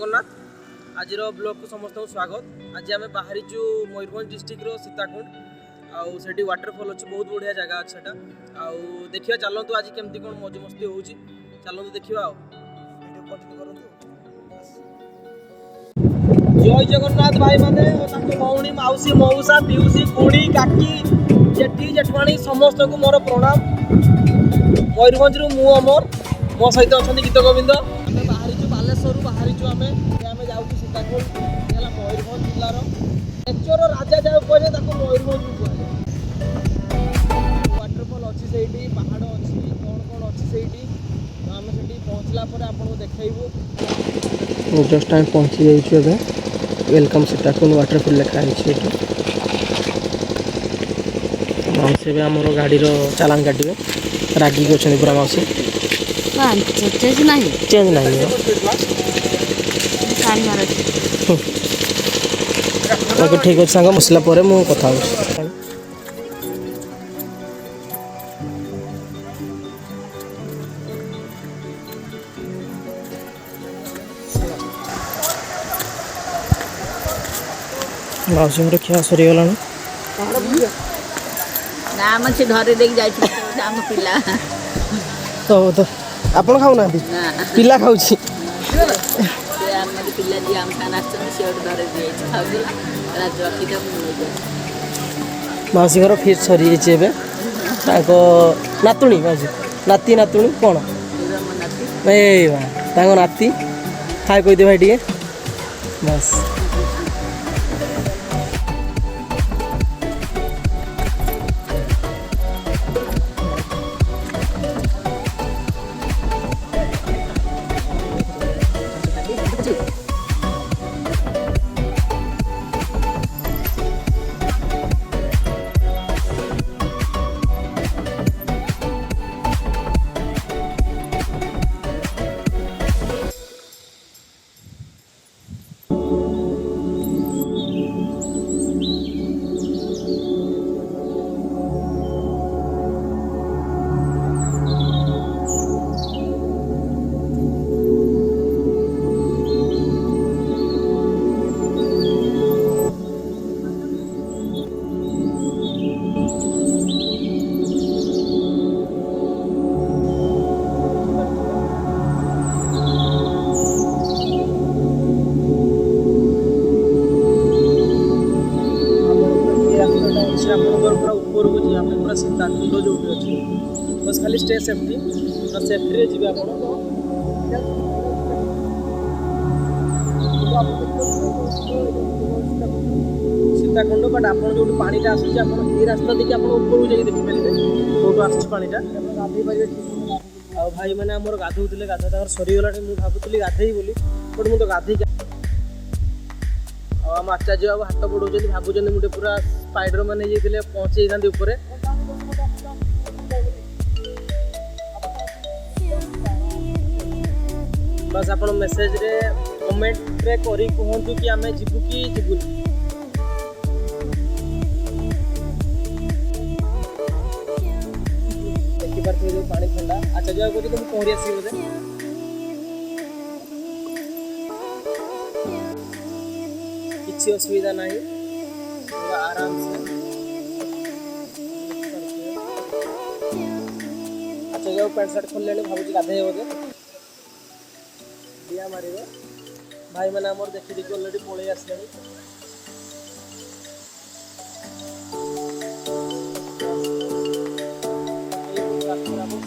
जगन्नाथ आज ब्लॉग को समस्त स्वागत। आज आम बाहरी मयूरभंज डिस्ट्रिक्ट सीताकुंड आउ से वाटरफॉल अच्छे बहुत बढ़िया जगह अच्छे देखिए चलतु आज केमती कौन मौज मस्ती हो चलतु देखा जय जगन्नाथ भाई माने भौणी मौसी मौसा पिउसी खुड़ी काकी जेठी जेठवाणी समस्त को मोर प्रणाम। मयूरभंज मु अमर मो सहित अच्छा गीत गोविंद आम बाहरी बालेश्वर बाहरी आम जाऊँ सीताकुंड मयूरभंज जिलार नेचर राजा जहाँ कहे मयूरभंज वाटरफॉल अच्छी से पहाड़ अच्छी कौन कौन अच्छी से आम से पहुँचला आपको देखू जस्ट टाइम पहुँची जाइए वेलकम सीताकुंड वाटरफॉल लिखाई माउसी भी आमर गाड़ी चालान काटे रागिक अच्छा पूरा माउसी चेंज नहीं ओके ठीक अच्छे सांग मसला पर मु कथा माउसी खिया सरीगला ना मन से धरे देख जाई आम पिला तो आपण खाऊ ना पिला खाऊची पिला जी आम खाना से धरे दिए खाऊ माउसी घर फिर सरी जाइए नातुणी माउसी नाती नातुणी कौन ए नाती हाय कह दे भाई टे बस सीताकुंड जो अच्छी बस खाली स्टे सेफ्टी सेफ्टी जी आप सीताकुंड बट आप जो पानीटा आसूँ आप रास्ता देखिए आप ऊपर जाइए देखिपारे कौटू आस पानीटा गाधे पारे आ भाई मैंने आम गाधोले गाधा सरीगला मुझे भावुली गाधे बोली बट मुझे गाधे आम आचार्य बाबू हाथ बढ़ाऊँ भावुँ मुझे पूरा स्पाइडर मैंने ये पहुँचे ऊपर बस आप मेसेज रे कमेंट रे करी कहतु कि आम जीवु कि जीवुनी देखिपारे जो पानी ठंडा आचार्य बाबू कह तुम पहरी आस बोधे किसी असुविधा नहीं पूरा आराम से अच्छा जो पैंट सार्ट खोल भावुँ गाधे बोधे दिया मारे भाई मैंने आम देखी देखी अलरेडी पलि आसले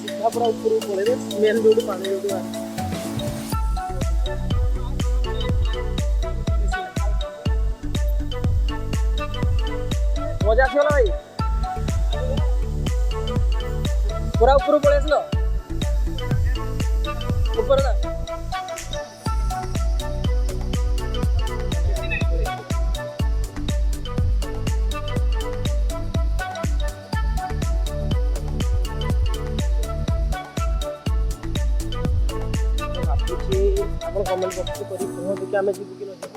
सीधा पूरा ऊपर पलैबे स्मेल जो पानी जो मजा आसगला भाई पूरा ऊपर पलि आसल ऊपर ना आप कमेंट बॉक्स कर कहतु कि आम जीवु कि न जीवु।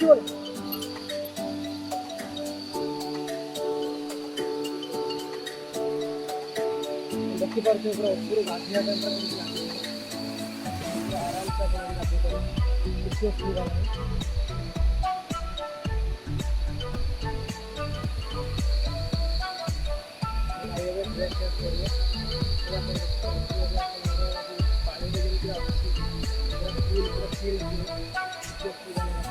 ଆସିବନି। ଦେଖିପାରୁଥିବେ ପୁରା ଉପରୁ ଗାଧୋଇବା ପାଇଁ ପୁରା କେମିତି ଗାଧୋଇବେ। ଆରାମସେ ଆପଣ ଗାଧୋଇ ପାରିବେ, କିଛି ଅସୁବିଧା ନାହିଁ। ଭାଇ ଏବେ ଡ୍ରେସ୍ ଚେଞ୍ଜ କରିବେ। ଏବେ ଆପଣ ଦେଖିପାରୁଥିବେ ଆପଣଙ୍କର ପାଣିରେ ଯେମିତି ଆସୁଛି ପୁରା ଫିଲ୍ କିଛି ଅସୁବିଧା ନାହିଁ।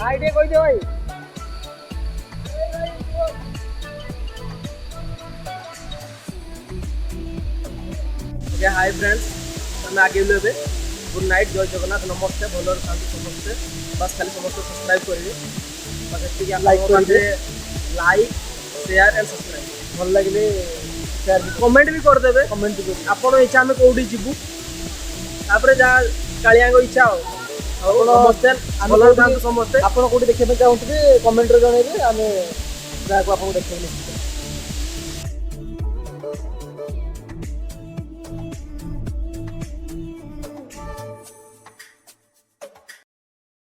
ହାଇ ଟିକେ କହିଦିଅ ଭାଇ। ओके हाय फ्रेंड्स आम आगे ए गुड नाइट जय जगन्नाथ नमस्ते भलर था समस्ते बस खाली समस्त सब्सक्राइब करेंगे बस लाइक शेयर एंड सब्सक्राइब भल लगे शेयर कमेंट भी करदे कमेंट भी आपण इच्छा आम कौटी जीवु तापर जहाँ कालिया इच्छा हो समस्ते भलर था समस्ते आप कौटी देखा चाहते कमेंट जनइबे आम जहाँ आपको देखा